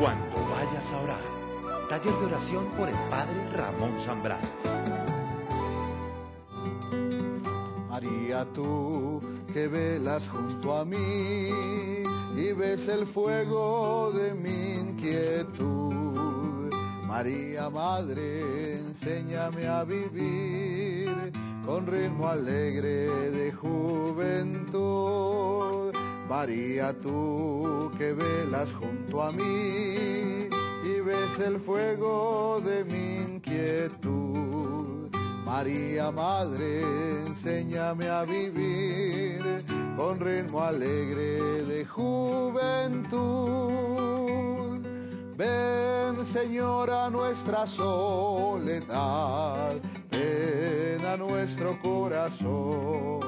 Cuando vayas a orar. Taller de oración por el Padre Ramón Zambrano. María, tú que velas junto a mí y ves el fuego de mi inquietud. María, Madre, enséñame a vivir con ritmo alegre de juventud. María, tú que velas junto a mí y ves el fuego de mi inquietud. María, Madre, enséñame a vivir con ritmo alegre de juventud. Ven, Señora, a nuestra soledad, ven a nuestro corazón,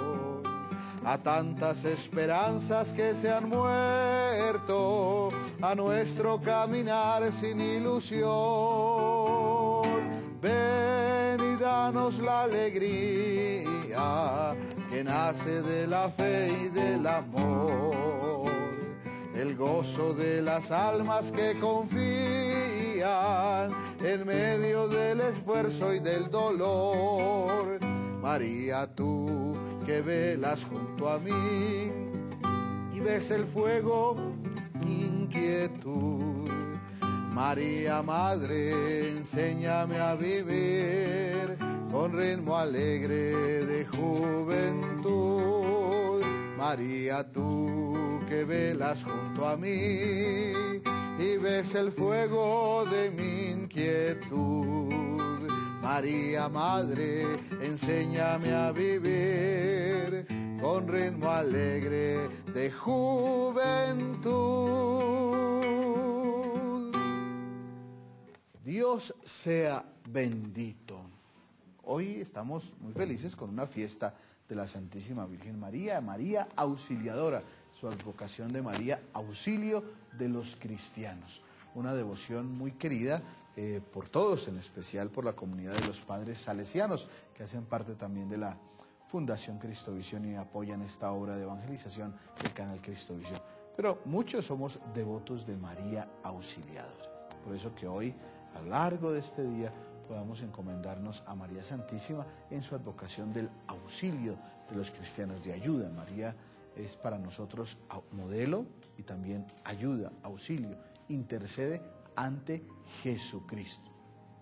a tantas esperanzas que se han muerto, a nuestro caminar sin ilusión. Ven y danos la alegría que nace de la fe y del amor, el gozo de las almas que confían en medio del esfuerzo y del dolor. María, tú que velas junto a mí y ves el fuego, inquietud. María, Madre, enséñame a vivir con ritmo alegre de juventud. María, tú que velas junto a mí y ves el fuego de mi inquietud. María, Madre, enséñame a vivir con ritmo alegre de juventud. Dios sea bendito. Hoy estamos muy felices con una fiesta de la Santísima Virgen María, María Auxiliadora, su advocación de María, auxilio de los cristianos. Una devoción muy querida por todos, en especial por la comunidad de los padres salesianos, que hacen parte también de la Fundación Cristovisión y apoyan esta obra de evangelización del canal Cristovisión. Pero muchos somos devotos de María Auxiliadora. Por eso que hoy, a lo largo de este día, podamos encomendarnos a María Santísima en su advocación del auxilio de los cristianos, de ayuda. María es para nosotros modelo y también ayuda, auxilio, intercede ante Jesucristo.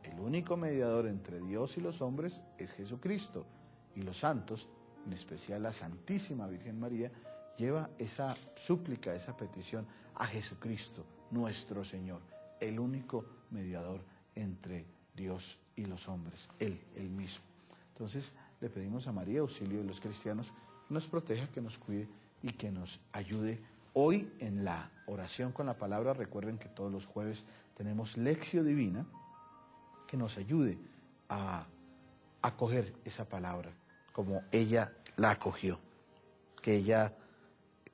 El único mediador entre Dios y los hombres es Jesucristo, y los santos, en especial la Santísima Virgen María, lleva esa súplica, esa petición a Jesucristo, nuestro Señor, el único mediador entre Dios y los hombres, Él mismo. Entonces le pedimos a María, auxilio de los cristianos, que nos proteja, que nos cuide y que nos ayude. Hoy en la oración con la palabra, recuerden que todos los jueves tenemos Lección Divina, que nos ayude a acoger esa palabra como ella la acogió, que ella,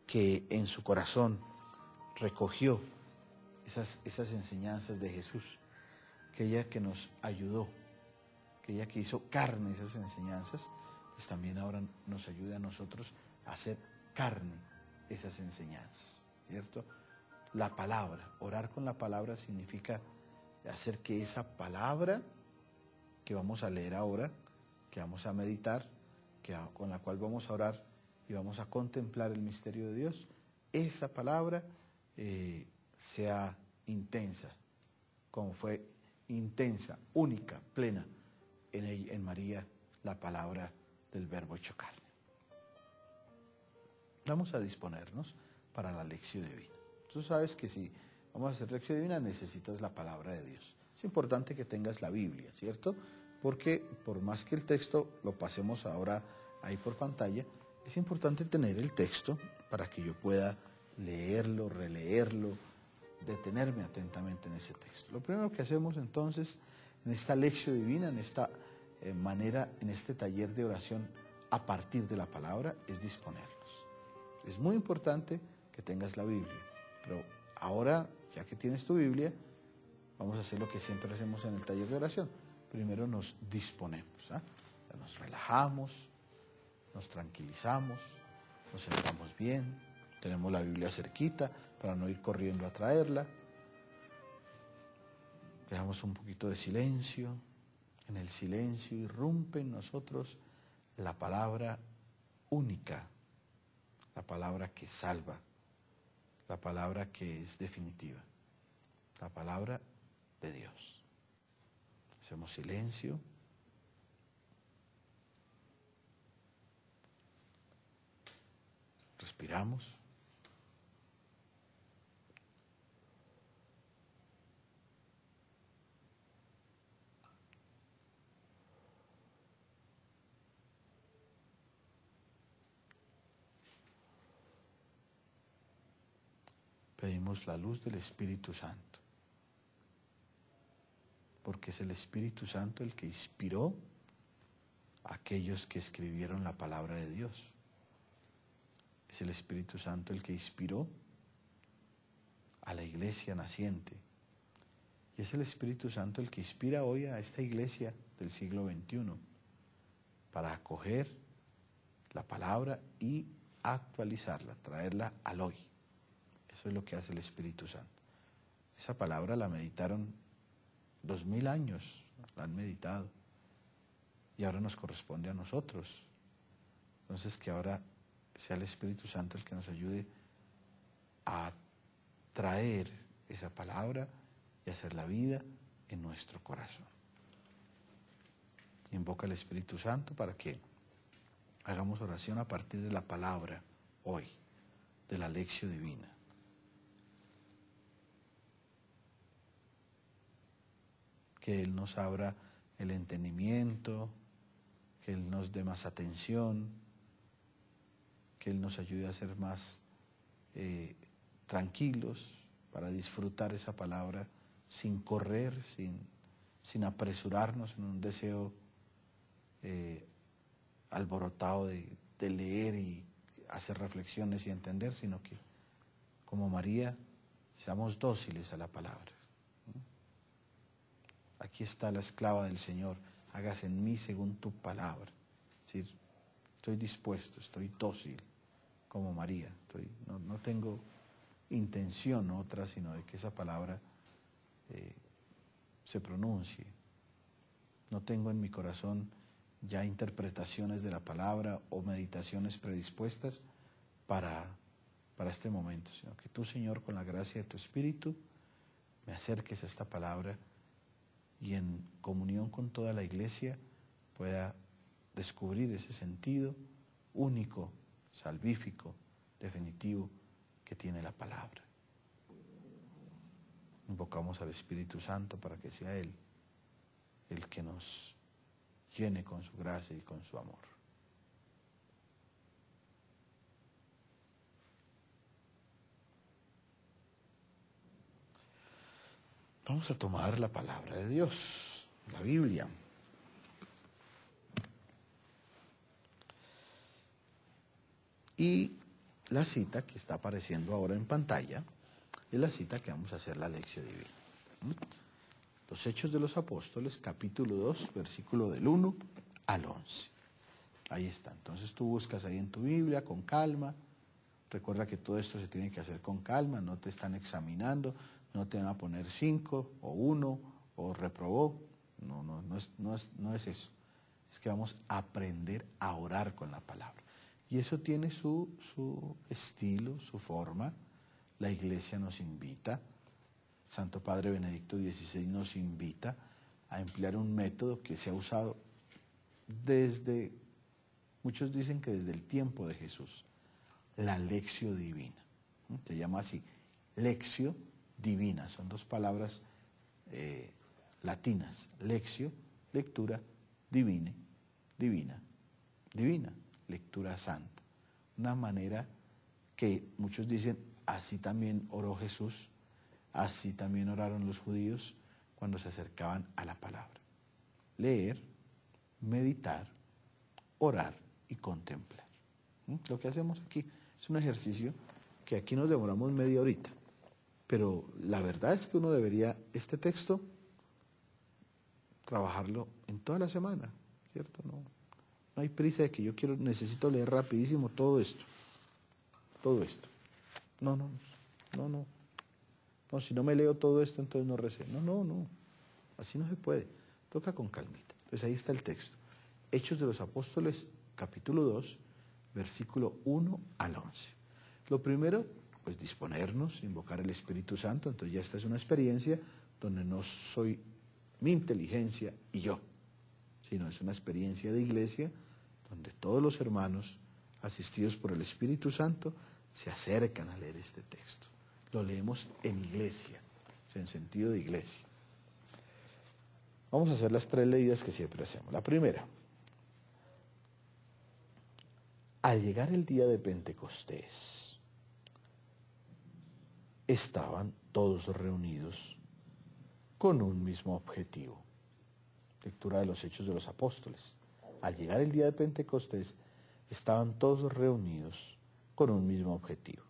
que en su corazón recogió esas enseñanzas de Jesús, que ella que nos ayudó, que ella que hizo carne esas enseñanzas, pues también ahora nos ayude a nosotros a hacer carne esas enseñanzas, ¿cierto? La palabra, orar con la palabra significa hacer que esa palabra que vamos a leer ahora, que vamos a meditar, con la cual vamos a orar y vamos a contemplar el misterio de Dios, esa palabra sea intensa, como fue intensa, única, plena en María, la palabra del Verbo hecho carne. Vamos a disponernos para la lección divina. Tú sabes que si vamos a hacer lección divina necesitas la palabra de Dios. Es importante que tengas la Biblia, ¿cierto? Porque por más que el texto lo pasemos ahora ahí por pantalla, es importante tener el texto para que yo pueda leerlo, releerlo, detenerme atentamente en ese texto. Lo primero que hacemos entonces en esta lección divina, en esta manera, en este taller de oración a partir de la palabra, es disponernos. Es muy importante que tengas la Biblia, pero ahora, ya que tienes tu Biblia, vamos a hacer lo que siempre hacemos en el taller de oración. Primero nos disponemos, nos relajamos, nos tranquilizamos, nos sentamos bien, tenemos la Biblia cerquita para no ir corriendo a traerla. Dejamos un poquito de silencio. En el silencio irrumpe en nosotros la palabra única, la palabra que salva, la palabra que es definitiva, la palabra de Dios. Hacemos silencio. Respiramos. Pedimos la luz del Espíritu Santo, porque es el Espíritu Santo el que inspiró a aquellos que escribieron la palabra de Dios. Es el Espíritu Santo el que inspiró a la iglesia naciente. Y es el Espíritu Santo el que inspira hoy a esta iglesia del siglo XXI para acoger la palabra y actualizarla, traerla al hoy. Eso es lo que hace el Espíritu Santo. Esa palabra la meditaron 2000 años, la han meditado. Y ahora nos corresponde a nosotros. Entonces que ahora sea el Espíritu Santo el que nos ayude a traer esa palabra y hacer la vida en nuestro corazón. Invoca al Espíritu Santo para que hagamos oración a partir de la palabra hoy, de la lección divina. Que Él nos abra el entendimiento, que Él nos dé más atención, que Él nos ayude a ser más tranquilos para disfrutar esa palabra sin correr, sin apresurarnos en un deseo alborotado de leer y hacer reflexiones y entender, sino que como María seamos dóciles a la palabra. Aquí está la esclava del Señor, hágase en mí según tu palabra. Es decir, estoy dispuesto, estoy dócil como María. No tengo intención otra, sino de que esa palabra se pronuncie. No tengo en mi corazón ya interpretaciones de la palabra o meditaciones predispuestas para este momento, sino que tú, Señor, con la gracia de tu Espíritu, me acerques a esta palabra y en comunión con toda la iglesia pueda descubrir ese sentido único, salvífico, definitivo que tiene la palabra. Invocamos al Espíritu Santo para que sea Él el que nos llene con su gracia y con su amor. Vamos a tomar la palabra de Dios, la Biblia. Y la cita que está apareciendo ahora en pantalla es la cita que vamos a hacer la lección divina. Los Hechos de los Apóstoles, capítulo 2, versículo del 1 al 11. Ahí está. Entonces tú buscas ahí en tu Biblia con calma. Recuerda que todo esto se tiene que hacer con calma, no te están examinando, no te van a poner 5 o 1 o reprobó. No es eso. Es que vamos a aprender a orar con la palabra. Y eso tiene su estilo, su forma. La iglesia nos invita, Santo Padre Benedicto XVI nos invita a emplear un método que se ha usado desde, muchos dicen que desde el tiempo de Jesús, la lección divina. Se llama así, lección divina. Son dos palabras latinas, lectio, lectura, divina, lectura santa. Una manera que muchos dicen, así también oró Jesús, así también oraron los judíos cuando se acercaban a la palabra. Leer, meditar, orar y contemplar. Lo que hacemos aquí es un ejercicio que aquí nos demoramos media horita, pero la verdad es que uno debería este texto trabajarlo en toda la semana, ¿cierto? No hay prisa de que necesito leer rapidísimo todo esto. No, si no me leo todo esto, entonces no recé. No. Así no se puede, toca con calmita. Entonces ahí está el texto. Hechos de los Apóstoles, capítulo 2, versículo 1 al 11. Lo primero, pues disponernos, invocar el Espíritu Santo. Entonces ya esta es una experiencia donde no soy mi inteligencia y yo, sino es una experiencia de iglesia donde todos los hermanos asistidos por el Espíritu Santo se acercan a leer este texto. Lo leemos en iglesia, o sea, en sentido de iglesia. Vamos a hacer las 3 leídas que siempre hacemos. La primera, al llegar el día de Pentecostés, estaban todos reunidos con un mismo objetivo. Lectura de los Hechos de los Apóstoles. Al llegar el día de Pentecostés, estaban todos reunidos con un mismo objetivo.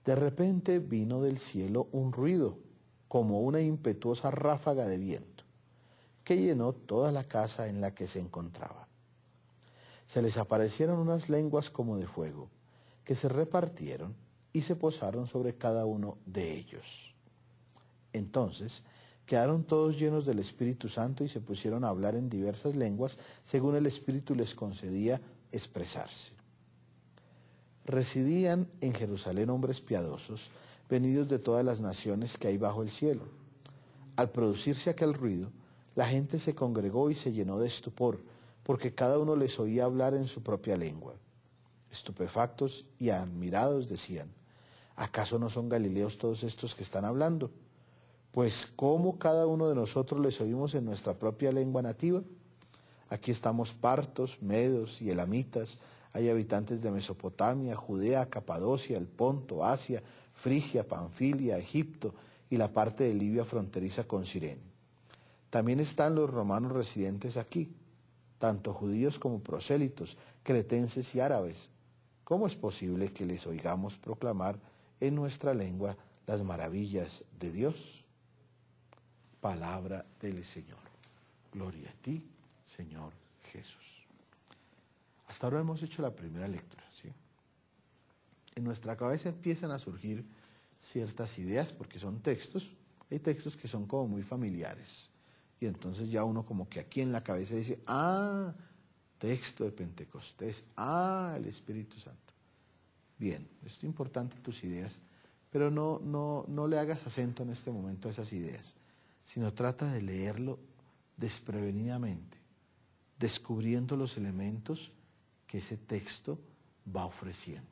De repente vino del cielo un ruido, como una impetuosa ráfaga de viento, que llenó toda la casa en la que se encontraban. Se les aparecieron unas lenguas como de fuego, que se repartieron y se posaron sobre cada uno de ellos. Entonces quedaron todos llenos del Espíritu Santo y se pusieron a hablar en diversas lenguas, según el Espíritu les concedía expresarse. Residían en Jerusalén hombres piadosos, venidos de todas las naciones que hay bajo el cielo. Al producirse aquel ruido, la gente se congregó y se llenó de estupor, porque cada uno les oía hablar en su propia lengua. Estupefactos y admirados decían: ¿acaso no son galileos todos estos que están hablando? Pues ¿cómo cada uno de nosotros les oímos en nuestra propia lengua nativa? Aquí estamos partos, medos y elamitas, hay habitantes de Mesopotamia, Judea, Capadocia, el Ponto, Asia, Frigia, Panfilia, Egipto y la parte de Libia fronteriza con Cirene. También están los romanos residentes aquí, tanto judíos como prosélitos, cretenses y árabes. ¿Cómo es posible que les oigamos proclamar en nuestra lengua las maravillas de Dios? Palabra del Señor. Gloria a ti, Señor Jesús. Hasta ahora hemos hecho la primera lectura, ¿sí? En nuestra cabeza empiezan a surgir ciertas ideas, porque son textos, hay textos que son como muy familiares. Y entonces ya uno como que aquí en la cabeza dice, texto de Pentecostés, el Espíritu Santo. Bien, es importante tus ideas, pero no le hagas acento en este momento a esas ideas, sino trata de leerlo desprevenidamente, descubriendo los elementos que ese texto va ofreciendo.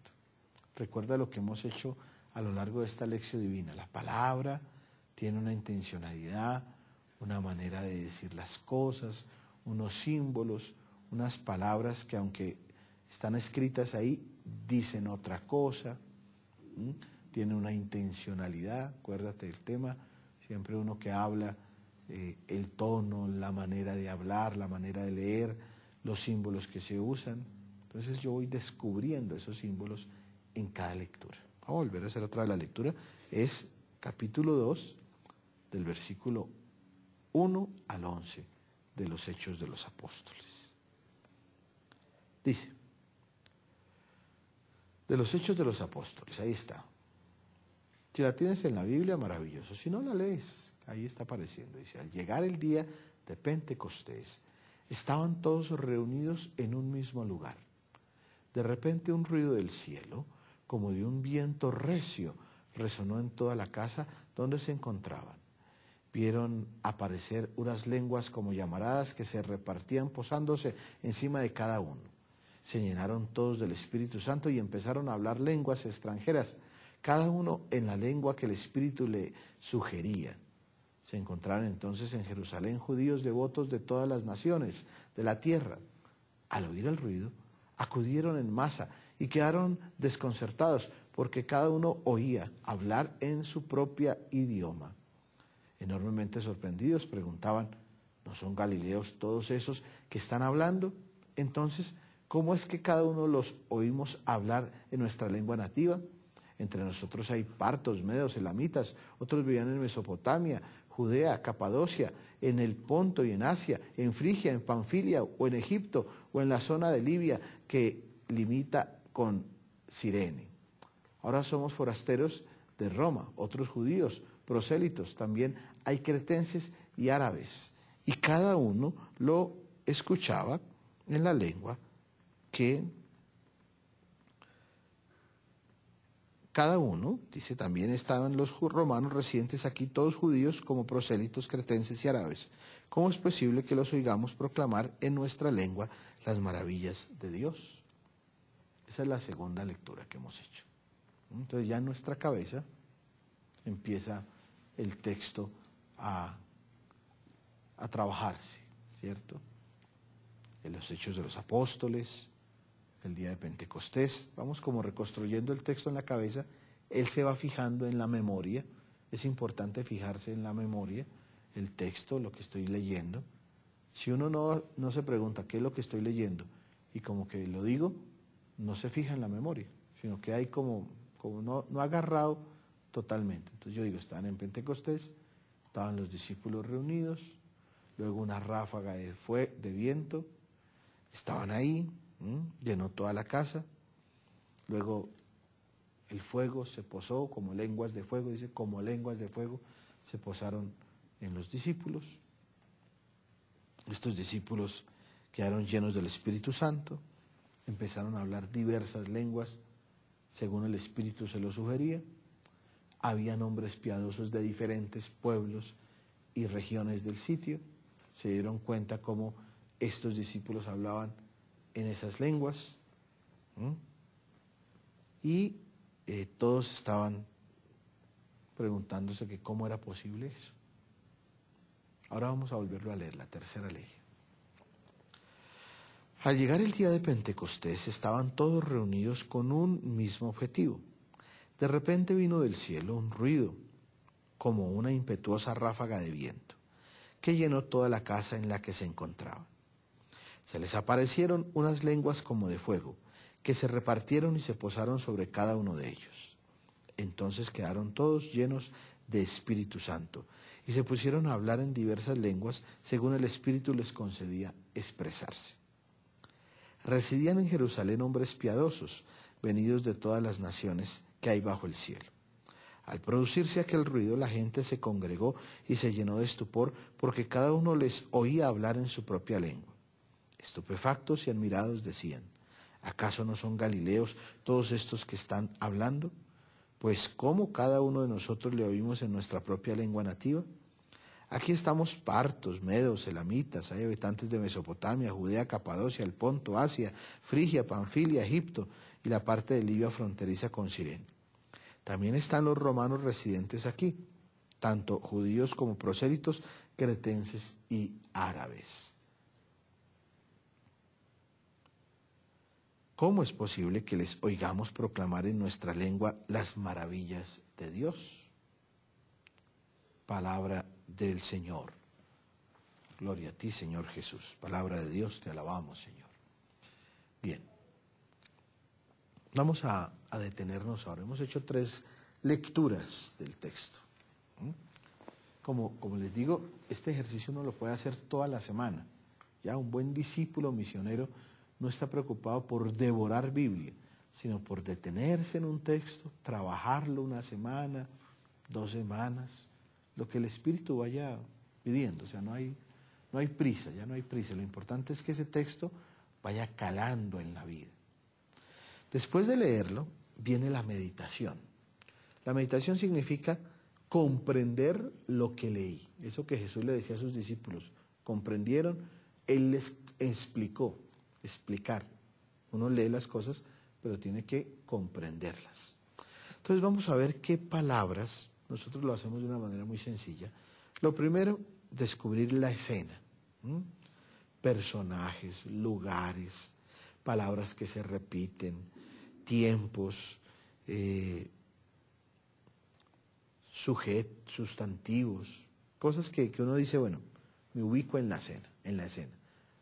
Recuerda lo que hemos hecho a lo largo de esta lección divina. La palabra tiene una intencionalidad, una manera de decir las cosas, unos símbolos, unas palabras que aunque están escritas ahí, dicen otra cosa, tiene una intencionalidad. Acuérdate del tema, siempre uno que habla, el tono, la manera de hablar, la manera de leer, los símbolos que se usan. Entonces yo voy descubriendo esos símbolos en cada lectura. Vamos a volver a hacer otra de la lectura. Es capítulo 2, del versículo 1 al 11 de los Hechos de los Apóstoles. Dice, de los Hechos de los Apóstoles, ahí está. Si la tienes en la Biblia, maravilloso. Si no la lees, ahí está apareciendo. Dice, al llegar el día de Pentecostés, estaban todos reunidos en un mismo lugar. De repente un ruido del cielo, como de un viento recio, resonó en toda la casa donde se encontraban. Vieron aparecer unas lenguas como llamaradas que se repartían posándose encima de cada uno. Se llenaron todos del Espíritu Santo y empezaron a hablar lenguas extranjeras, cada uno en la lengua que el Espíritu le sugería. Se encontraron entonces en Jerusalén judíos devotos de todas las naciones de la tierra. Al oír el ruido, acudieron en masa y quedaron desconcertados, porque cada uno oía hablar en su propia idioma. Enormemente sorprendidos preguntaban, ¿no son galileos todos esos que están hablando? Entonces, ¿cómo es que cada uno los oímos hablar en nuestra lengua nativa? Entre nosotros hay partos, medos, elamitas, otros vivían en Mesopotamia, Judea, Capadocia, en el Ponto y en Asia, en Frigia, en Panfilia o en Egipto o en la zona de Libia que limita con Cirene. Ahora somos forasteros de Roma, otros judíos, prosélitos, también hay cretenses y árabes, y cada uno lo escuchaba en la lengua que cada uno, dice, también estaban los romanos residentes aquí, todos judíos como prosélitos, cretenses y árabes. ¿Cómo es posible que los oigamos proclamar en nuestra lengua las maravillas de Dios? Esa es la segunda lectura que hemos hecho. Entonces ya en nuestra cabeza empieza el texto a trabajarse, ¿cierto? En los Hechos de los Apóstoles, el día de Pentecostés, vamos como reconstruyendo el texto en la cabeza, él se va fijando en la memoria, es importante fijarse en la memoria, el texto, lo que estoy leyendo. Si uno no se pregunta qué es lo que estoy leyendo y como que lo digo, no se fija en la memoria, sino que hay como no agarrado totalmente. Entonces yo digo, estaban en Pentecostés, estaban los discípulos reunidos, luego una ráfaga de viento, estaban ahí, llenó toda la casa, luego el fuego se posó como lenguas de fuego, dice, como lenguas de fuego se posaron en los discípulos. Estos discípulos quedaron llenos del Espíritu Santo, empezaron a hablar diversas lenguas según el Espíritu se lo sugería. Habían hombres piadosos de diferentes pueblos y regiones del sitio. Se dieron cuenta cómo estos discípulos hablaban en esas lenguas. Y todos estaban preguntándose que cómo era posible eso. Ahora vamos a volverlo a leer, la tercera ley. Al llegar el día de Pentecostés, estaban todos reunidos con un mismo objetivo. De repente vino del cielo un ruido, como una impetuosa ráfaga de viento, que llenó toda la casa en la que se encontraban. Se les aparecieron unas lenguas como de fuego, que se repartieron y se posaron sobre cada uno de ellos. Entonces quedaron todos llenos de Espíritu Santo, y se pusieron a hablar en diversas lenguas, según el Espíritu les concedía expresarse. Residían en Jerusalén hombres piadosos, venidos de todas las naciones que hay bajo el cielo. Al producirse aquel ruido, la gente se congregó y se llenó de estupor, porque cada uno les oía hablar en su propia lengua. Estupefactos y admirados decían, ¿acaso no son galileos todos estos que están hablando? Pues ¿cómo cada uno de nosotros le oímos en nuestra propia lengua nativa? Aquí estamos partos, medos, elamitas, hay habitantes de Mesopotamia, Judea, Capadocia, el Ponto, Asia, Frigia, Panfilia, Egipto y la parte de Libia fronteriza con Cirene. También están los romanos residentes aquí, tanto judíos como prosélitos, cretenses y árabes. ¿Cómo es posible que les oigamos proclamar en nuestra lengua las maravillas de Dios? Palabra del Señor. Gloria a ti, Señor Jesús. Palabra de Dios, te alabamos, Señor. Bien. Vamos a detenernos ahora. Hemos hecho 3 lecturas del texto. Como les digo, este ejercicio uno lo puede hacer toda la semana. Ya un buen discípulo misionero no está preocupado por devorar Biblia, sino por detenerse en un texto, trabajarlo una semana, 2 semanas, lo que el Espíritu vaya pidiendo. O sea, no hay prisa, ya no hay prisa. Lo importante es que ese texto vaya calando en la vida. Después de leerlo, viene la meditación. La meditación significa comprender lo que leí. Eso que Jesús le decía a sus discípulos. ¿Comprendieron? Él les explicó. Explicar. Uno lee las cosas, pero tiene que comprenderlas. Entonces vamos a ver qué palabras, nosotros lo hacemos de una manera muy sencilla. Lo primero, descubrir la escena. Personajes, lugares, palabras que se repiten, tiempos, sustantivos, cosas que uno dice, bueno, me ubico en la escena.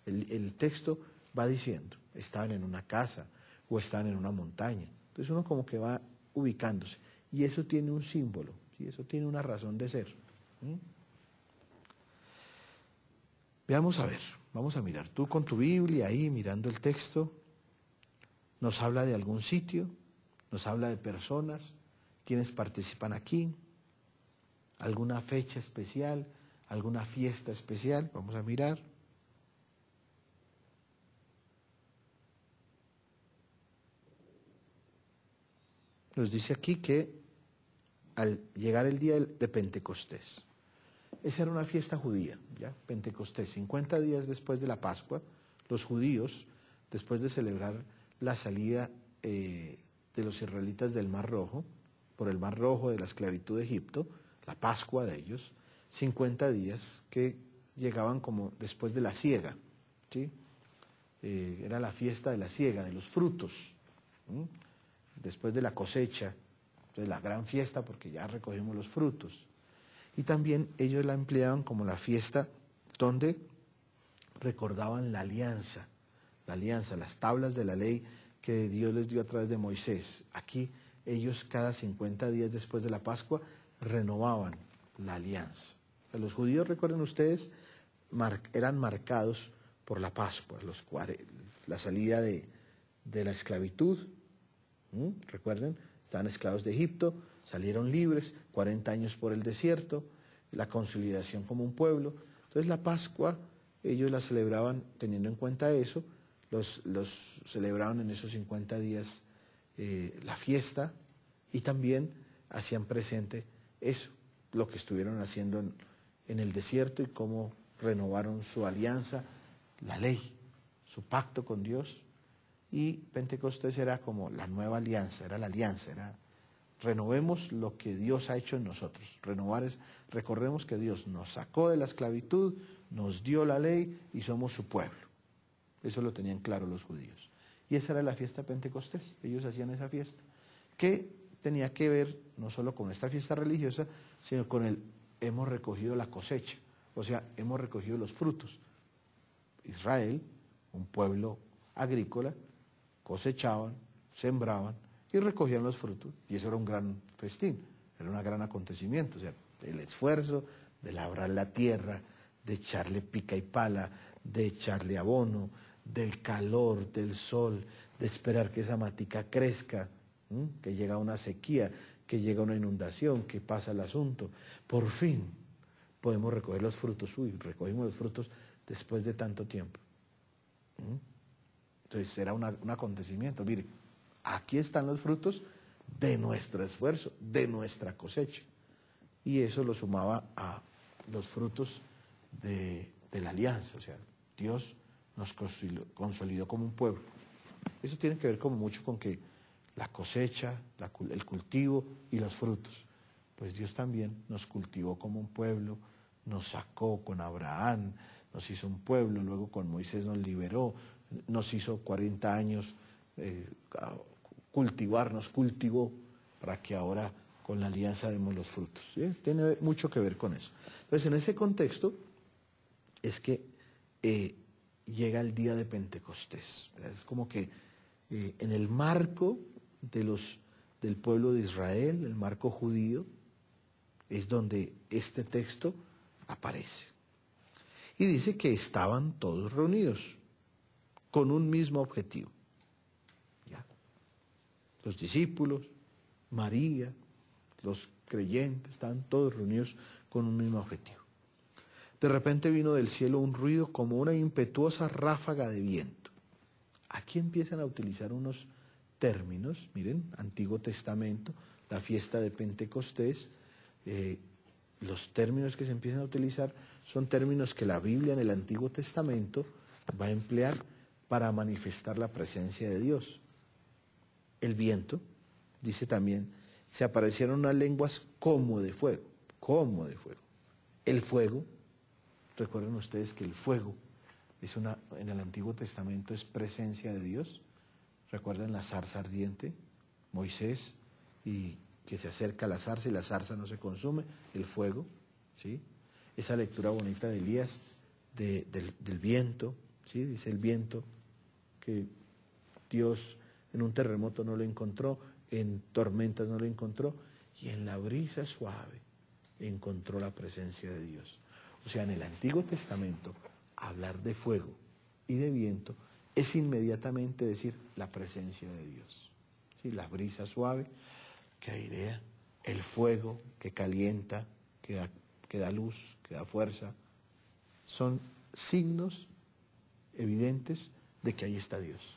El texto va diciendo, estaban en una casa o estaban en una montaña. Entonces uno como que va ubicándose. Y eso tiene un símbolo, ¿sí? Eso tiene una razón de ser. Veamos a ver, vamos a mirar. Tú con tu Biblia ahí mirando el texto, nos habla de algún sitio, nos habla de personas, quienes participan aquí, alguna fecha especial, alguna fiesta especial. Vamos a mirar. Nos dice aquí que al llegar el día de Pentecostés, esa era una fiesta judía, ¿ya? Pentecostés, 50 días después de la Pascua, los judíos, después de celebrar la salida de los israelitas del Mar Rojo, por el Mar Rojo de la esclavitud de Egipto, la Pascua de ellos, 50 días que llegaban como después de la siega, ¿sí? Era la fiesta de la siega, de los frutos, ¿sí? Después de la cosecha, entonces la gran fiesta porque ya recogimos los frutos. Y también ellos la empleaban como la fiesta donde recordaban la alianza, las tablas de la ley que Dios les dio a través de Moisés. Aquí ellos cada 50 días después de la Pascua renovaban la alianza. O sea, los judíos, recuerden ustedes, eran marcados por la Pascua, la salida de la esclavitud. Recuerden, estaban esclavos de Egipto, salieron libres, 40 años por el desierto, la consolidación como un pueblo. Entonces la Pascua, ellos la celebraban teniendo en cuenta eso, los celebraban en esos 50 días la fiesta y también hacían presente eso, lo que estuvieron haciendo en el desierto y cómo renovaron su alianza, la ley, su pacto con Dios. Y Pentecostés era como la nueva alianza, era la alianza, era renovemos lo que Dios ha hecho en nosotros. Renovar es, recordemos que Dios nos sacó de la esclavitud, nos dio la ley y somos su pueblo. Eso lo tenían claro los judíos. Y esa era la fiesta de Pentecostés, ellos hacían esa fiesta, que tenía que ver no solo con esta fiesta religiosa, sino con hemos recogido la cosecha, o sea, hemos recogido los frutos. Israel, un pueblo agrícola, cosechaban, sembraban y recogían los frutos. Y eso era un gran festín, era un gran acontecimiento. O sea, el esfuerzo de labrar la tierra, de echarle pica y pala, de echarle abono, del calor, del sol, de esperar que esa matica crezca, que llega una sequía, que llega una inundación, que pasa el asunto. Por fin podemos recoger los frutos. Recogimos los frutos después de tanto tiempo. Entonces era un acontecimiento. Mire, aquí están los frutos de nuestro esfuerzo, de nuestra cosecha. Y eso lo sumaba a los frutos de la alianza. O sea, Dios nos consolidó como un pueblo. Eso tiene que ver como mucho con que la cosecha, el cultivo y los frutos. Pues Dios también nos cultivó como un pueblo, nos sacó con Abraham, nos hizo un pueblo, luego con Moisés nos liberó, nos hizo 40 años nos cultivó para que ahora con la alianza demos los frutos. ¿Sí? Tiene mucho que ver con eso. Entonces, en ese contexto es que llega el día de Pentecostés. Es como que en el marco del pueblo de Israel, el marco judío, es donde este texto aparece. Y dice que estaban todos reunidos con un mismo objetivo. ¿Ya? Los discípulos, María, los creyentes, estaban todos reunidos con un mismo objetivo. De repente vino del cielo un ruido como una impetuosa ráfaga de viento. Aquí empiezan a utilizar unos términos, miren, Antiguo Testamento, la fiesta de Pentecostés, los términos que se empiezan a utilizar son términos que la Biblia en el Antiguo Testamento va a emplear para manifestar la presencia de Dios. El viento, dice también, se aparecieron unas lenguas como de fuego, como de fuego. El fuego, recuerden ustedes que el fuego en el Antiguo Testamento es presencia de Dios. Recuerden la zarza ardiente, Moisés, y que se acerca a la zarza y la zarza no se consume, el fuego, ¿sí? Esa lectura bonita de Elías, del viento, ¿sí? Dice el viento que Dios en un terremoto no lo encontró, en tormentas no lo encontró, y en la brisa suave encontró la presencia de Dios. O sea, en el Antiguo Testamento, hablar de fuego y de viento es inmediatamente decir la presencia de Dios. ¿Sí? La brisa suave que airea, el fuego que calienta, que da que da luz, que da fuerza. Son signos evidentes de que ahí está Dios.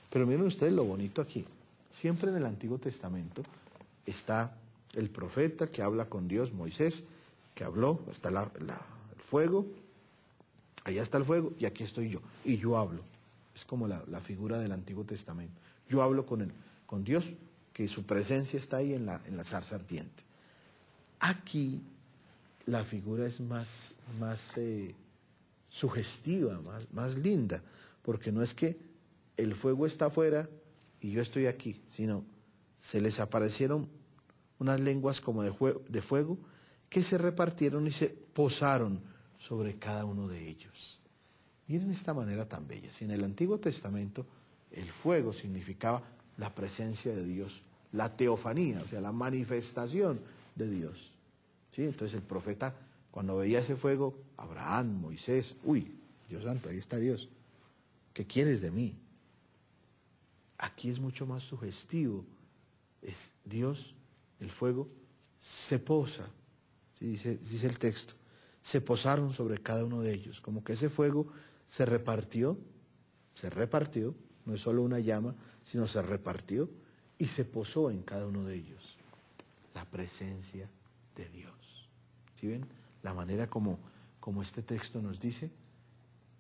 Pero miren ustedes lo bonito aquí. Siempre en el Antiguo Testamento está el profeta que habla con Dios, Moisés, que habló, está el fuego, allá está el fuego y aquí estoy yo, y yo hablo. Es como la figura del Antiguo Testamento. Yo hablo con Dios, que su presencia está ahí en la zarza ardiente. Aquí la figura es más sugestiva, más linda, porque no es que el fuego está afuera y yo estoy aquí, sino se les aparecieron unas lenguas como de fuego que se repartieron y se posaron sobre cada uno de ellos. Miren esta manera tan bella. Si en el Antiguo Testamento el fuego significaba la presencia de Dios, la teofanía, o sea, la manifestación de Dios. ¿Sí? Entonces el profeta, cuando veía ese fuego, Abraham, Moisés, uy, Dios santo, ahí está Dios. ¿Qué quieres de mí? Aquí es mucho más sugestivo. Es Dios, el fuego, se posa, ¿sí? dice el texto, se posaron sobre cada uno de ellos, como que ese fuego se repartió, no es solo una llama, sino se repartió y se posó en cada uno de ellos. La presencia de Dios. ¿Sí ven? La manera como este texto nos dice,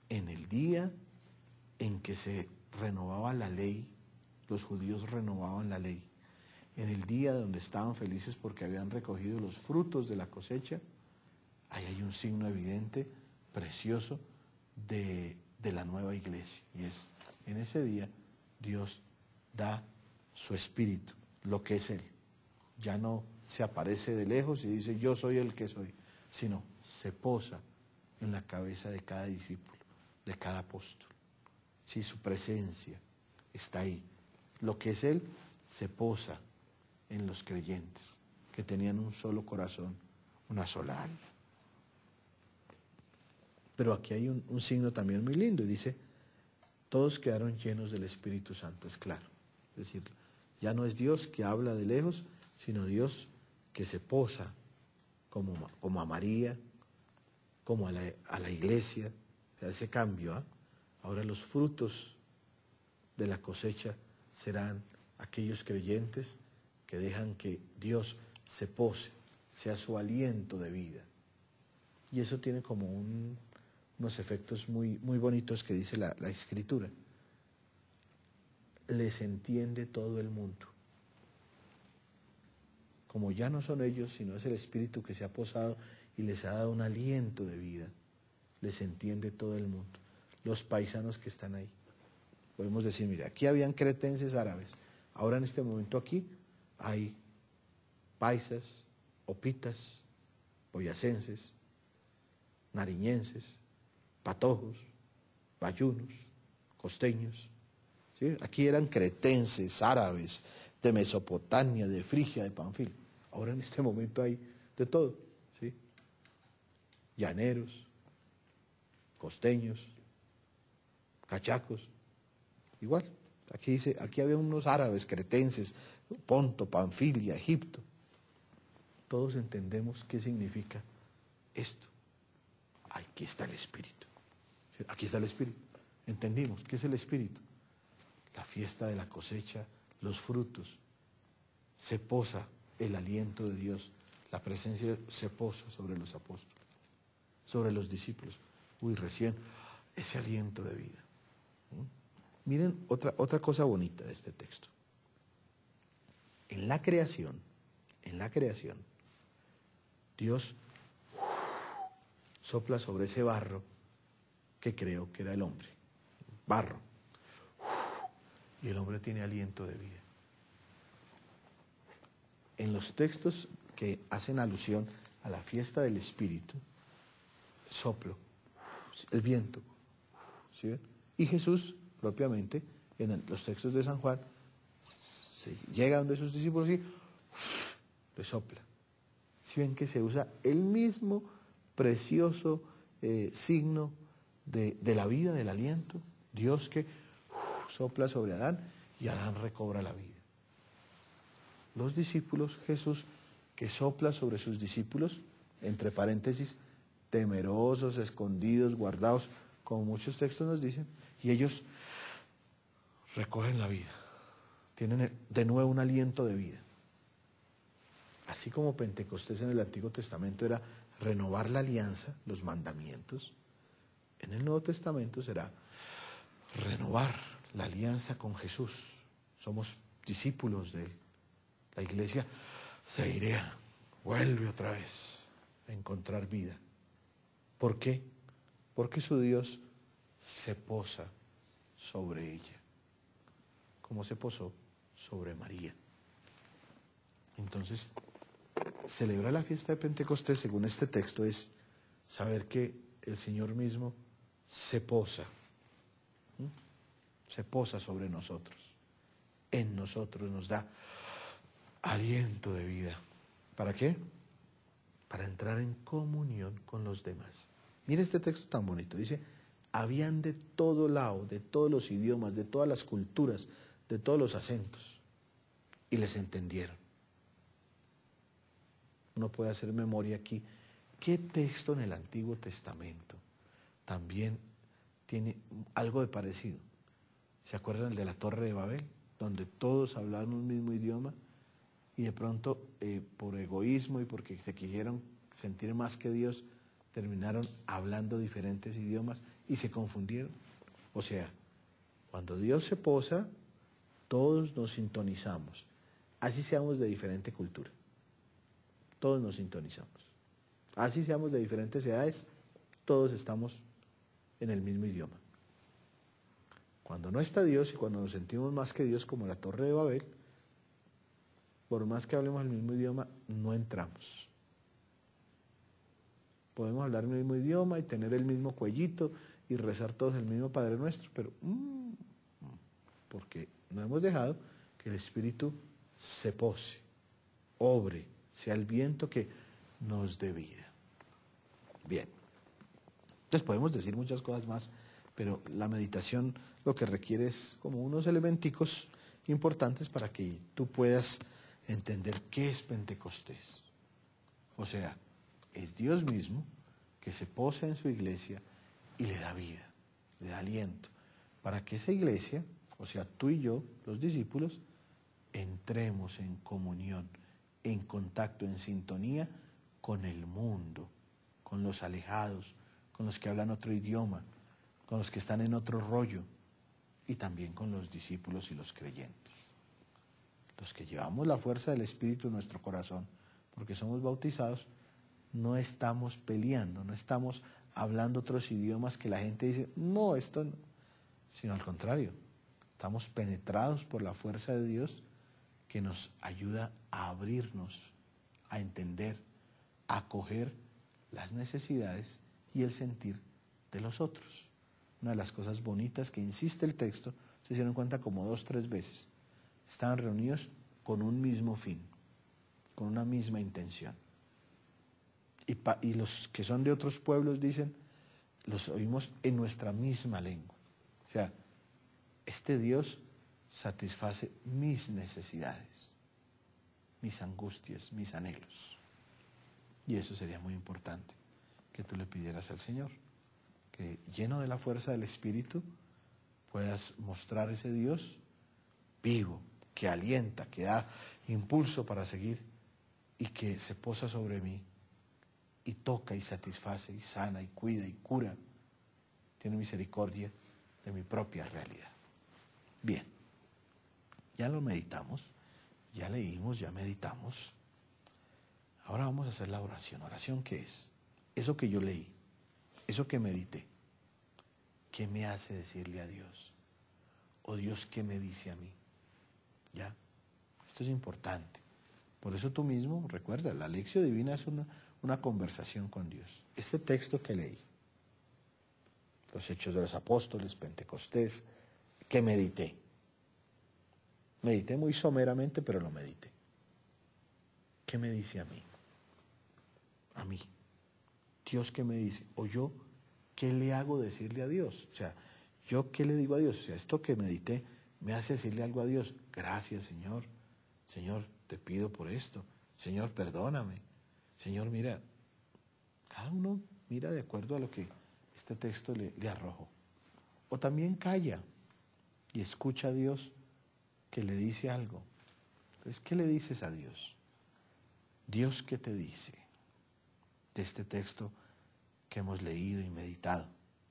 en el día en que se renovaba la ley, los judíos renovaban la ley, en el día donde estaban felices porque habían recogido los frutos de la cosecha, ahí hay un signo evidente, precioso, de la nueva iglesia. Y es, en ese día, Dios da su espíritu, lo que es Él. Ya no se aparece de lejos y dice, yo soy el que soy, sino se posa en la cabeza de cada discípulo, de cada apóstol. Sí, su presencia está ahí. Lo que es Él se posa en los creyentes, que tenían un solo corazón, una sola alma. Pero aquí hay un signo también muy lindo, y dice, todos quedaron llenos del Espíritu Santo, es claro. Es decir, ya no es Dios que habla de lejos, sino Dios que se posa como a María, como a la iglesia, o sea, ese cambio. ¿Eh? Ahora los frutos de la cosecha serán aquellos creyentes que dejan que Dios se pose, sea su aliento de vida. Y eso tiene como unos efectos muy, muy bonitos que dice la Escritura. Les entiende todo el mundo. Como ya no son ellos, sino es el Espíritu que se ha posado y les ha dado un aliento de vida, les entiende todo el mundo. Los paisanos que están ahí. Podemos decir, mira, aquí habían cretenses árabes, ahora en este momento aquí hay paisas, opitas, boyacenses, nariñenses, patojos, bayunos, costeños. ¿Sí? Aquí eran cretenses, árabes, de Mesopotamia, de Frigia, de Panfil. Ahora en este momento hay de todo. ¿Sí? Llaneros, costeños, cachacos. Igual, aquí dice, aquí había unos árabes, cretenses, Ponto, Panfilia, Egipto. Todos entendemos qué significa esto. Aquí está el Espíritu. Aquí está el Espíritu. Entendimos, ¿qué es el Espíritu? La fiesta de la cosecha, los frutos. Se posa el aliento de Dios, la presencia se posa sobre los apóstoles, sobre los discípulos. Uy, recién ese aliento de vida. Miren otra cosa bonita de este texto. En la creación, Dios sopla sobre ese barro que creó que era el hombre. Barro. Y el hombre tiene aliento de vida. En los textos que hacen alusión a la fiesta del Espíritu, soplo, el viento. ¿Sí ven? Y Jesús, propiamente, en los textos de San Juan, se llega a donde sus discípulos y le sopla. ¿Sí ven que se usa el mismo precioso signo de la vida, del aliento? Dios que sopla sobre Adán y Adán recobra la vida. Los discípulos, Jesús que sopla sobre sus discípulos entre paréntesis, temerosos, escondidos, guardados, como muchos textos nos dicen, y ellos recogen la vida, tienen de nuevo un aliento de vida. Así como Pentecostés en el Antiguo Testamento era renovar la alianza, los mandamientos, en el Nuevo Testamento será renovar la alianza con Jesús. Somos discípulos de Él. La iglesia se irea, vuelve otra vez a encontrar vida. ¿Por qué? Porque su Dios se posa sobre ella, como se posó sobre María. Entonces, celebrar la fiesta de Pentecostés, según este texto, es saber que el Señor mismo se posa sobre nosotros, en nosotros nos da aliento de vida. ¿Para qué? Para entrar en comunión con los demás. Mire este texto tan bonito, dice, habían de todo lado, de todos los idiomas, de todas las culturas, de todos los acentos, y les entendieron. Uno puede hacer memoria aquí. ¿Qué texto en el Antiguo Testamento también tiene algo de parecido? ¿Se acuerdan el de la Torre de Babel? Donde todos hablaban un mismo idioma y de pronto, por egoísmo y porque se quisieron sentir más que Dios, terminaron hablando diferentes idiomas y se confundieron. O sea, cuando Dios se posa, todos nos sintonizamos. Así seamos de diferente cultura. Todos nos sintonizamos. Así seamos de diferentes edades, todos estamos en el mismo idioma. Cuando no está Dios y cuando nos sentimos más que Dios, como la Torre de Babel, por más que hablemos el mismo idioma, no entramos. Podemos hablar el mismo idioma y tener el mismo cuellito y rezar todos el mismo Padre Nuestro, pero porque no hemos dejado que el Espíritu se pose, obre, sea el viento que nos dé vida. Bien. Entonces podemos decir muchas cosas más, pero la meditación lo que requiere es como unos elementicos importantes para que tú puedas entender qué es Pentecostés. O sea, es Dios mismo que se posa en su iglesia y le da vida, le da aliento, para que esa iglesia, o sea, tú y yo, los discípulos, entremos en comunión, en contacto, en sintonía con el mundo, con los alejados, con los que hablan otro idioma, con los que están en otro rollo, y también con los discípulos y los creyentes. Los que llevamos la fuerza del Espíritu en nuestro corazón, porque somos bautizados, no estamos peleando, no estamos hablando otros idiomas que la gente dice, no, esto no, sino al contrario, estamos penetrados por la fuerza de Dios que nos ayuda a abrirnos, a entender, a acoger las necesidades y el sentir de los otros. Una de las cosas bonitas que insiste el texto, se dieron cuenta como 2 o 3 veces, estaban reunidos con un mismo fin, con una misma intención. Y los que son de otros pueblos dicen, los oímos en nuestra misma lengua. O sea, este Dios satisface mis necesidades, mis angustias, mis anhelos. Y eso sería muy importante, que tú le pidieras al Señor, que lleno de la fuerza del Espíritu puedas mostrar ese Dios vivo, que alienta, que da impulso para seguir y que se posa sobre mí y toca y satisface y sana y cuida y cura. Tiene misericordia de mi propia realidad. Bien, ya lo meditamos, ya leímos, ya meditamos. Ahora vamos a hacer la oración. ¿Oración qué es? Eso que yo leí, eso que medité, ¿qué me hace decirle a Dios? ¿O Dios qué me dice a mí? ¿Ya? Esto es importante. Por eso tú mismo, recuerda, la lección divina es una conversación con Dios. Este texto que leí, los Hechos de los Apóstoles, Pentecostés, que medité. Medité muy someramente, pero lo medité. ¿Qué me dice a mí? A mí. Dios, ¿qué me dice? O yo, ¿qué le hago decirle a Dios? O sea, ¿yo qué le digo a Dios? O sea, esto que medité me hace decirle algo a Dios. Gracias, Señor. Señor, te pido por esto. Señor, perdóname. Señor, mira, Cada uno mira de acuerdo a lo que este texto le arrojó. O también calla y escucha a Dios que le dice algo. Entonces, ¿qué le dices a Dios? Dios, ¿qué te dice de este texto que hemos leído y meditado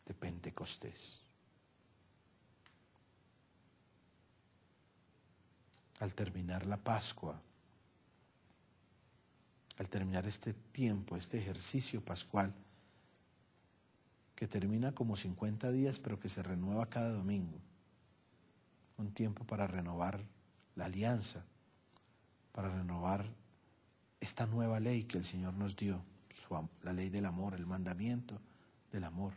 de Pentecostés? Al terminar la Pascua, al terminar este tiempo, este ejercicio pascual, que termina como 50 días, pero que se renueva cada domingo. Un tiempo para renovar la alianza, para renovar esta nueva ley que el Señor nos dio, la ley del amor, el mandamiento del amor,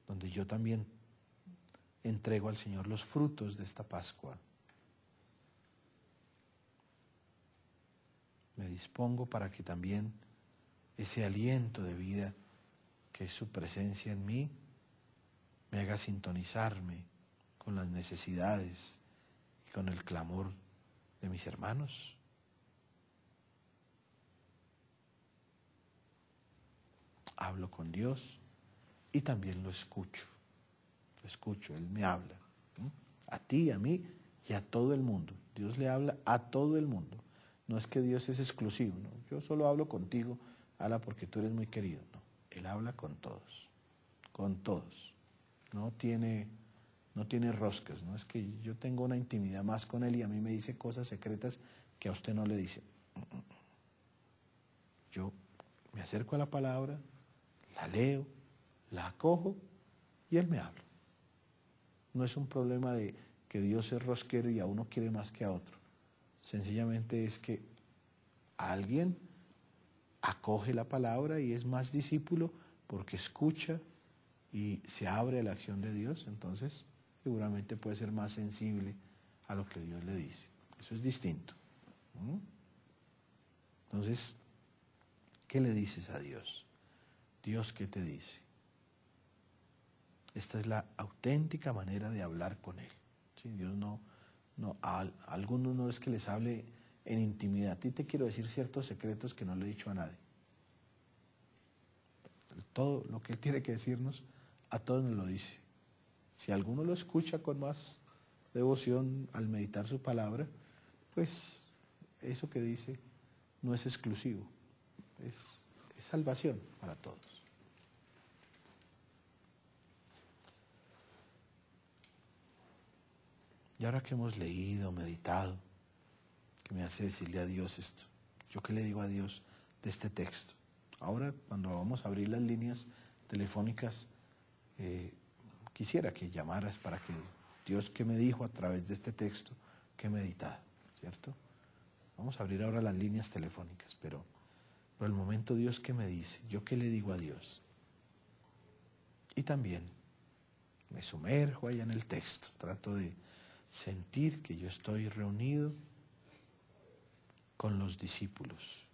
donde yo también entrego al Señor los frutos de esta Pascua. Me dispongo para que también ese aliento de vida que es su presencia en mí me haga sintonizarme con las necesidades y con el clamor de mis hermanos. Hablo con Dios y también lo escucho. Lo escucho, Él me habla. A ti, a mí y a todo el mundo. Dios le habla a todo el mundo. No es que Dios es exclusivo, ¿no? Yo solo hablo contigo, habla porque tú eres muy querido. No, Él habla con todos, con todos. No tiene roscas, no es que yo tengo una intimidad más con Él y a mí me dice cosas secretas que a usted no le dice. Yo me acerco a la palabra, la leo, la acojo y Él me habla. No es un problema de que Dios es rosquero y a uno quiere más que a otro. Sencillamente es que alguien acoge la palabra y es más discípulo porque escucha y se abre a la acción de Dios, entonces seguramente puede ser más sensible a lo que Dios le dice. Eso es distinto. Entonces, ¿qué le dices a Dios? Dios, ¿qué te dice? Esta es la auténtica manera de hablar con Él. ¿Sí? Dios a algunos no es que les hable en intimidad. A ti te quiero decir ciertos secretos que no le he dicho a nadie. Todo lo que Él tiene que decirnos, a todos nos lo dice. Si alguno lo escucha con más devoción al meditar su palabra, pues eso que dice no es exclusivo, es salvación para todos. Y ahora que hemos leído, meditado, que me hace decirle a Dios esto, ¿yo qué le digo a Dios de este texto? Ahora, cuando vamos a abrir las líneas telefónicas, quisiera que llamaras para que Dios, ¿qué me dijo a través de este texto que he meditado? ¿Cierto? Vamos a abrir ahora las líneas telefónicas, pero por el momento, Dios, ¿qué me dice? ¿Yo qué le digo a Dios? Y también me sumerjo allá en el texto, trato de sentir que yo estoy reunido con los discípulos.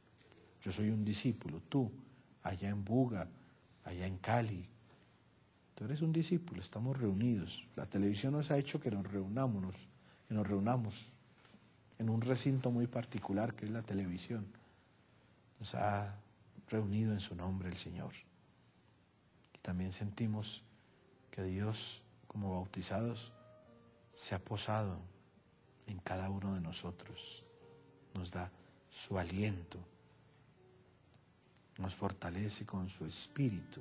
Yo soy un discípulo, tú, allá en Buga, allá en Cali. Tú eres un discípulo, estamos reunidos. La televisión nos ha hecho que nos reunamos en un recinto muy particular que es la televisión. Nos ha reunido en su nombre el Señor. Y también sentimos que Dios, como bautizados, se ha posado en cada uno de nosotros. Nos da su aliento. Nos fortalece con su espíritu.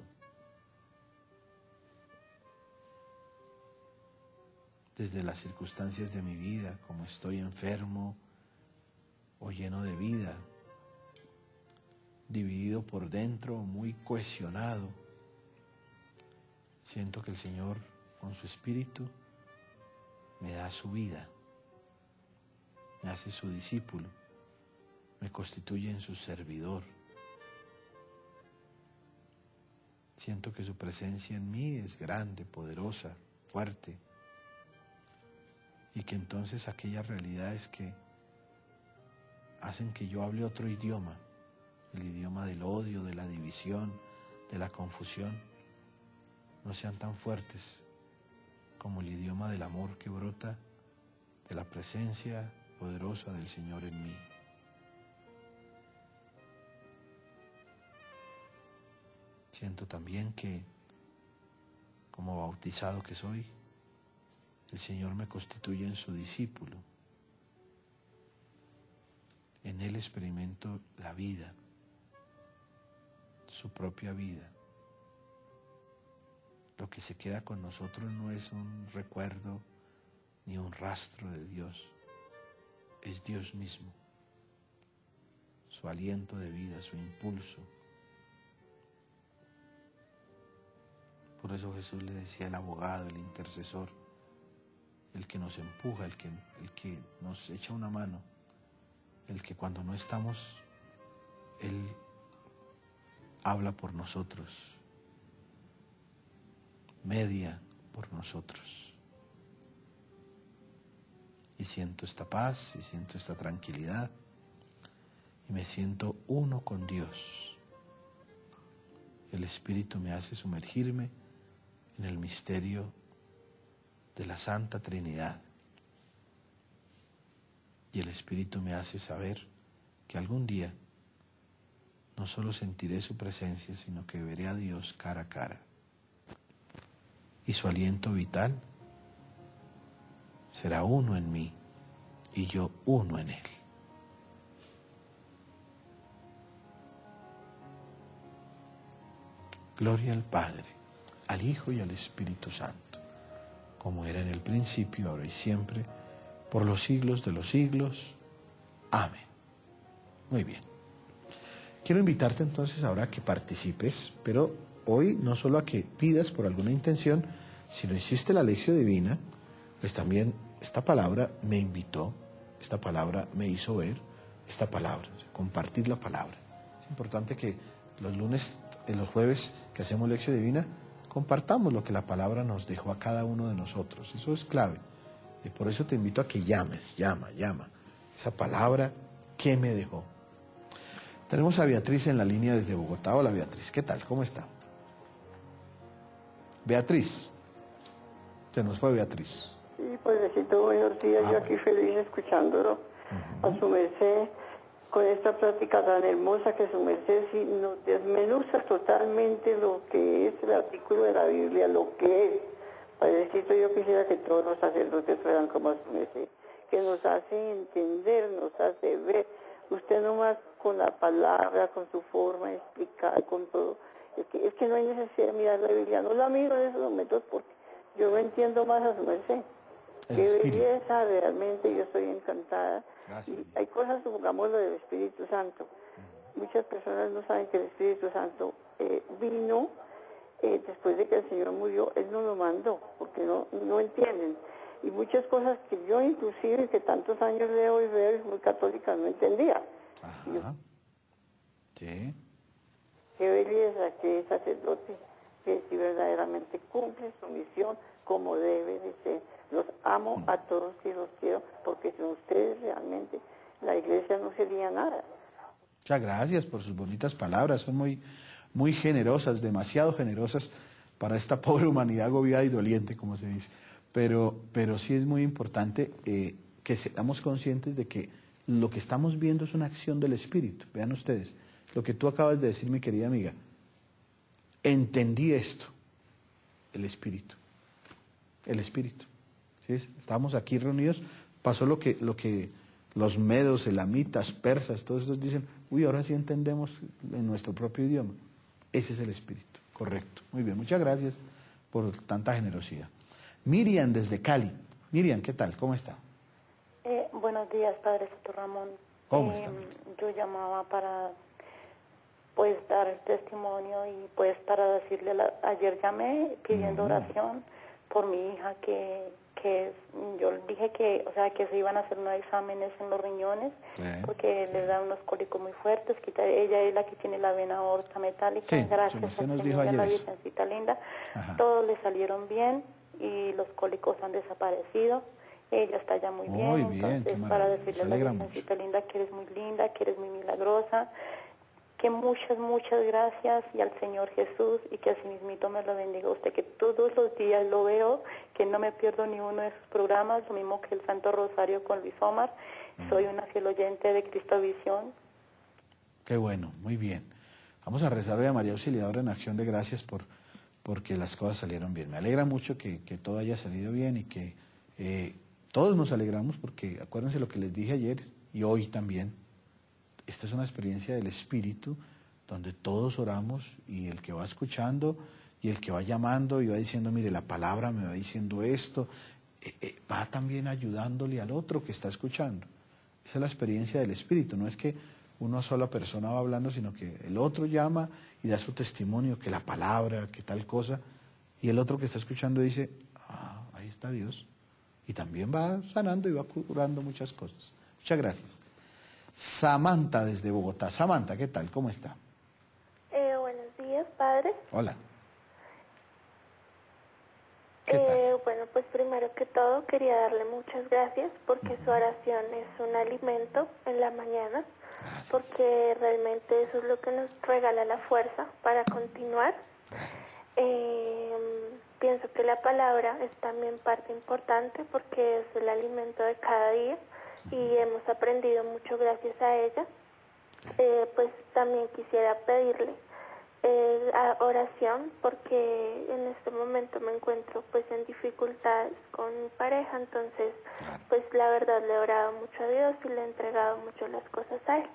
Desde las circunstancias de mi vida, como estoy enfermo o lleno de vida, dividido por dentro, muy cohesionado, siento que el Señor, con su espíritu, me da su vida, me hace su discípulo, me constituye en su servidor. Siento que su presencia en mí es grande, poderosa, fuerte, y que entonces aquellas realidades que hacen que yo hable otro idioma, el idioma del odio, de la división, de la confusión, no sean tan fuertes como el idioma del amor que brota de la presencia poderosa del Señor en mí. Siento también que, como bautizado que soy, el Señor me constituye en su discípulo. En Él experimento la vida, su propia vida. Lo que se queda con nosotros no es un recuerdo ni un rastro de Dios, es Dios mismo, su aliento de vida, su impulso. Por eso Jesús le decía el abogado, el intercesor, el que nos empuja, el que nos echa una mano, el que cuando no estamos, Él habla por nosotros, media por nosotros. Y siento esta paz, y siento esta tranquilidad, y me siento uno con Dios. El Espíritu me hace sumergirme en el misterio de la Santa Trinidad. Y el Espíritu me hace saber que algún día no solo sentiré su presencia, sino que veré a Dios cara a cara. Y su aliento vital será uno en mí y yo uno en Él. Gloria al Padre, al Hijo y al Espíritu Santo, como era en el principio, ahora y siempre, por los siglos de los siglos. Amén. Muy bien. Quiero invitarte entonces ahora a que participes, pero hoy no solo a que pidas por alguna intención, si no hiciste la lección divina, pues también esta palabra me invitó, esta palabra me hizo ver, esta palabra, compartir la palabra. Es importante que los lunes, los jueves que hacemos lección divina, compartamos lo que la palabra nos dejó a cada uno de nosotros. Eso es clave. Y por eso te invito a que llames, llama. Esa palabra, ¿qué me dejó? Tenemos a Beatriz en la línea desde Bogotá. Hola Beatriz, ¿qué tal? ¿Cómo está? Beatriz. Se nos fue Beatriz. Sí, padrecito, buenos días. Yo aquí feliz escuchándolo a su merced con esta plática tan hermosa que su merced sí nos desmenuza totalmente lo que es el artículo de la Biblia, lo que es. Padrecito, yo quisiera que todos los sacerdotes fueran como su merced, que nos hace entender, nos hace ver. Usted nomás con la palabra, con su forma de explicar, con todo. Es que no hay necesidad de mirar la Biblia. No la miro en esos momentos porque yo no entiendo más a su merced. Qué belleza, realmente yo estoy encantada. Gracias. Y hay cosas, supongamos, lo del Espíritu Santo. Muchas personas no saben que el Espíritu Santo vino después de que el Señor murió. Él no lo mandó, porque no entienden. Y muchas cosas que yo inclusive, que tantos años leo y veo, y muy católica, no entendía. Ajá. Sí. Qué belleza que es sacerdote, que si verdaderamente cumple su misión como debe de ser. Los amo a todos y los quiero, porque sin ustedes realmente la iglesia no sería nada. Muchas gracias por sus bonitas palabras, son muy generosas, demasiado generosas para esta pobre humanidad agobiada y doliente, como se dice. Pero sí es muy importante que seamos conscientes de que lo que estamos viendo es una acción del Espíritu. Vean ustedes, lo que tú acabas de decir, mi querida amiga, entendí esto, el Espíritu. ¿Sí? Estábamos aquí reunidos, pasó lo que los medos, elamitas, persas, todos estos dicen, uy, ahora sí entendemos en nuestro propio idioma. Ese es el Espíritu, correcto. Muy bien, muchas gracias por tanta generosidad. Miriam desde Cali. Miriam, ¿qué tal? ¿Cómo está? Buenos días, Padrecito Ramón. ¿Cómo está? Yo llamaba para dar el testimonio y para decirle, ayer llamé pidiendo oración por mi hija que yo dije que se iban a hacer unos exámenes en los riñones porque le dan unos cólicos muy fuertes. Ella es la que tiene la vena aorta metálica. Sí, gracias a la Virgencita linda. Ajá. Todos le salieron bien y los cólicos han desaparecido. Ella está ya muy bien. Entonces, para decirle a la Virgencita linda que eres muy linda, que eres muy milagrosa, que muchas gracias, y al Señor Jesús, y que así mismito me lo bendiga usted, que todos los días lo veo, que no me pierdo ni uno de sus programas, lo mismo que el Santo Rosario con Luis Omar. Soy una fiel oyente de Cristovisión. Qué bueno, muy bien. Vamos a rezar hoy a María Auxiliadora en acción de gracias porque las cosas salieron bien. Me alegra mucho que todo haya salido bien y que todos nos alegramos porque acuérdense lo que les dije ayer y hoy también. Esta es una experiencia del Espíritu donde todos oramos y el que va escuchando y el que va llamando y va diciendo, mire, la palabra me va diciendo esto, va también ayudándole al otro que está escuchando. Esa es la experiencia del Espíritu, no es que una sola persona va hablando, sino que el otro llama y da su testimonio, que la palabra, que tal cosa, y el otro que está escuchando dice, ahí está Dios, y también va sanando y va curando muchas cosas. Muchas gracias. Samantha desde Bogotá. Samantha, ¿qué tal? ¿Cómo está? Buenos días, padre. Hola. Bueno, pues primero que todo quería darle muchas gracias porque su oración es un alimento en la mañana, gracias. Porque realmente eso es lo que nos regala la fuerza para continuar. Pienso que la palabra es también parte importante porque es el alimento de cada día y hemos aprendido mucho gracias a ella. Pues también quisiera pedirle oración porque en este momento me encuentro pues en dificultades con mi pareja, entonces pues la verdad le he orado mucho a Dios y le he entregado mucho las cosas a Él.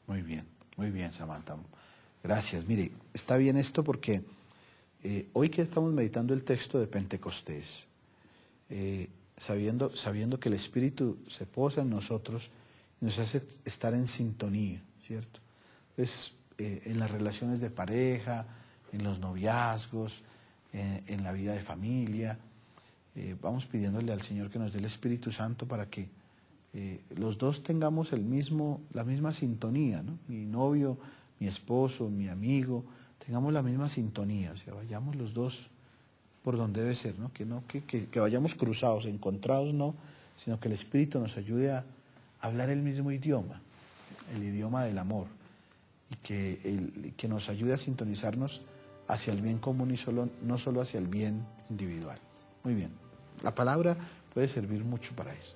Muy bien Samantha, gracias. Mire, está bien esto porque hoy que estamos meditando el texto de Pentecostés, sabiendo que el Espíritu se posa en nosotros y nos hace estar en sintonía, ¿cierto? Es en las relaciones de pareja, en los noviazgos, en la vida de familia. Vamos pidiéndole al Señor que nos dé el Espíritu Santo para que los dos tengamos la misma sintonía, ¿no? Mi novio, mi esposo, mi amigo, tengamos la misma sintonía, o sea, vayamos los dos por donde debe ser, ¿no? Que vayamos cruzados, encontrados, no, sino que el Espíritu nos ayude a hablar el mismo idioma, el idioma del amor. Y que nos ayude a sintonizarnos hacia el bien común y no solo hacia el bien individual. Muy bien. La palabra puede servir mucho para eso.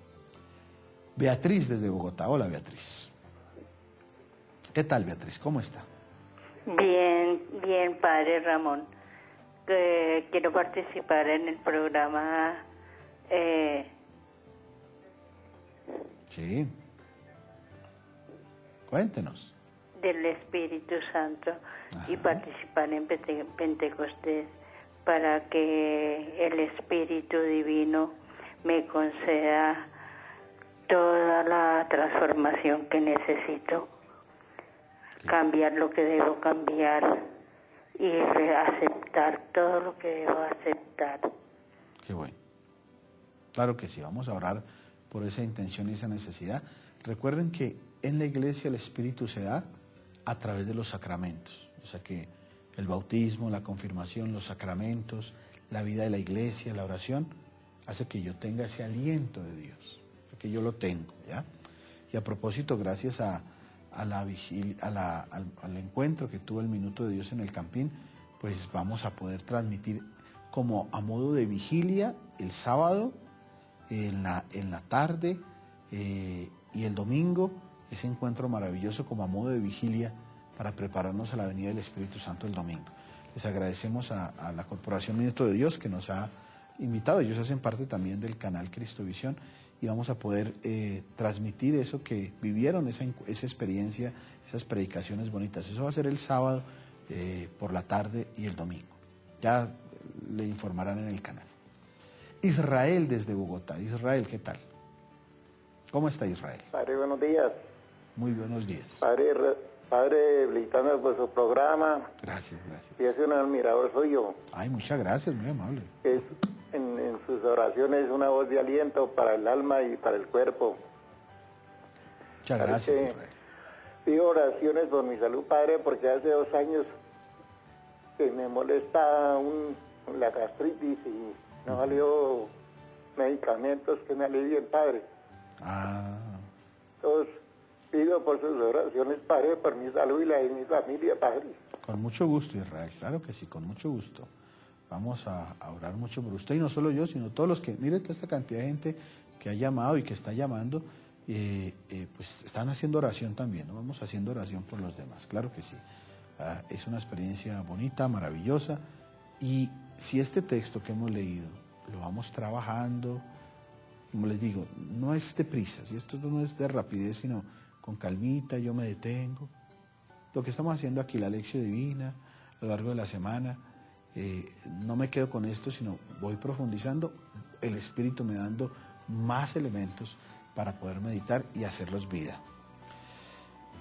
Beatriz desde Bogotá. Hola, Beatriz. ¿Qué tal, Beatriz? ¿Cómo está? Bien, padre Ramón. Quiero participar en el programa. Sí. Cuéntenos. Del Espíritu Santo. Ajá. Y participar en Pentecostés para que el Espíritu Divino me conceda toda la transformación que necesito, cambiar lo que debo cambiar y aceptar todo lo que debo aceptar. Qué bueno. Claro que sí, vamos a orar por esa intención y esa necesidad. Recuerden que en la iglesia el Espíritu se da a través de los sacramentos, o sea que el bautismo, la confirmación, los sacramentos, la vida de la iglesia, la oración, hace que yo tenga ese aliento de Dios, que yo lo tengo, ¿ya? Y a propósito, gracias al encuentro que tuvo el Minuto de Dios en el Campín, pues vamos a poder transmitir como a modo de vigilia el sábado, en la tarde y el domingo, ese encuentro maravilloso como a modo de vigilia para prepararnos a la venida del Espíritu Santo el domingo. Les agradecemos a la Corporación Minuto de Dios que nos ha invitado. Ellos hacen parte también del canal Cristovisión y vamos a poder transmitir eso que vivieron, esa experiencia, esas predicaciones bonitas. Eso va a ser el sábado por la tarde y el domingo. Ya le informarán en el canal. Israel desde Bogotá. Israel, ¿qué tal? ¿Cómo está Israel? Padre, buenos días. Muy buenos días. Padre, felicitando por su programa. Gracias. Y es un admirador suyo. Ay, muchas gracias, muy amable. Es en sus oraciones una voz de aliento para el alma y para el cuerpo. Muchas gracias, Israel. Pido oraciones por mi salud, Padre, porque hace 2 años que me molesta la gastritis y no salió medicamentos que me alivien, Padre. Entonces, pido por sus oraciones, Padre, por mi salud y la de mi familia, Padre. Con mucho gusto, Israel, claro que sí, con mucho gusto. Vamos a orar mucho por usted, y no solo yo, sino todos los que, mire toda esta cantidad de gente que ha llamado y que está llamando, pues están haciendo oración también, ¿no? Vamos haciendo oración por los demás, claro que sí. Es una experiencia bonita, maravillosa, y si este texto que hemos leído lo vamos trabajando, como les digo, no es de prisa, si esto no es de rapidez, sino con calmita, yo me detengo. Lo que estamos haciendo aquí, la lección divina, a lo largo de la semana, no me quedo con esto, sino voy profundizando, el Espíritu me dando más elementos para poder meditar y hacerlos vida.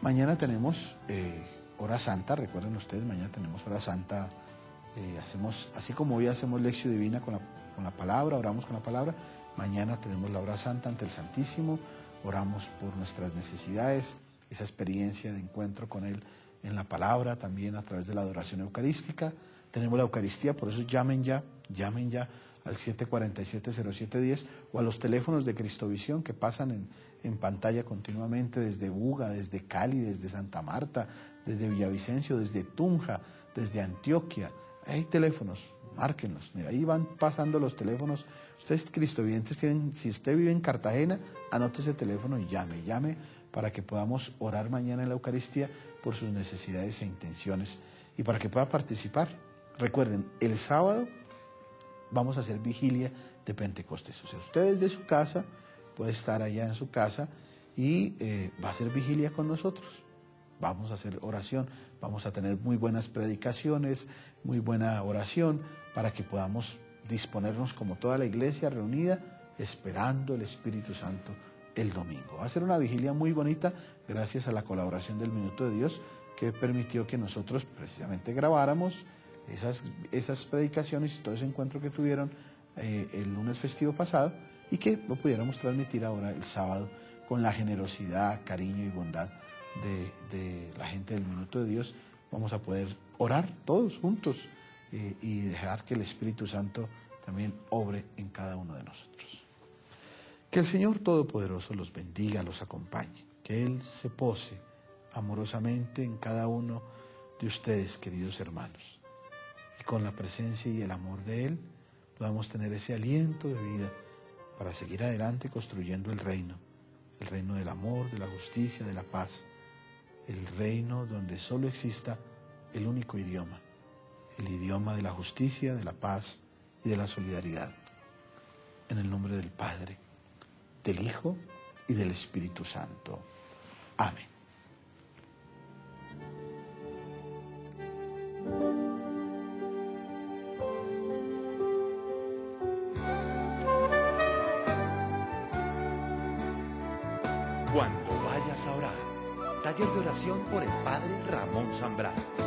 Mañana tenemos hora santa, recuerden ustedes, mañana tenemos hora santa, hacemos, así como hoy hacemos lección divina con la palabra, oramos con la palabra, mañana tenemos la hora santa ante el Santísimo, oramos por nuestras necesidades, esa experiencia de encuentro con Él en la palabra, también a través de la adoración eucarística. Tenemos la Eucaristía, por eso llamen ya al 747-0710 o a los teléfonos de Cristovisión que pasan en pantalla continuamente desde Buga, desde Cali, desde Santa Marta, desde Villavicencio, desde Tunja, desde Antioquia. Hay teléfonos, márquenlos, mira, ahí van pasando los teléfonos. Ustedes cristovidentes tienen, si usted vive en Cartagena, anote ese teléfono y llame para que podamos orar mañana en la Eucaristía por sus necesidades e intenciones y para que pueda participar. Recuerden, el sábado vamos a hacer vigilia de Pentecostés. O sea, usted desde su casa puede estar allá en su casa y va a hacer vigilia con nosotros. Vamos a hacer oración, vamos a tener muy buenas predicaciones, muy buena oración para que podamos disponernos como toda la iglesia reunida esperando el Espíritu Santo el domingo. Va a ser una vigilia muy bonita gracias a la colaboración del Minuto de Dios que permitió que nosotros precisamente grabáramos esas predicaciones y todo ese encuentro que tuvieron el lunes festivo pasado y que lo pudiéramos transmitir ahora el sábado con la generosidad, cariño y bondad de la gente del Minuto de Dios. Vamos a poder orar todos juntos y dejar que el Espíritu Santo también obre en cada uno de nosotros. Que el Señor Todopoderoso los bendiga, los acompañe, que Él se pose amorosamente en cada uno de ustedes, queridos hermanos, y con la presencia y el amor de Él podamos tener ese aliento de vida para seguir adelante construyendo el reino del amor, de la justicia, de la paz, el reino donde solo exista el único idioma, el idioma de la justicia, de la paz y de la solidaridad. En el nombre del Padre, del Hijo y del Espíritu Santo. Amén. Cuando vayas a orar, taller de oración por el Padre Ramón Zambrano.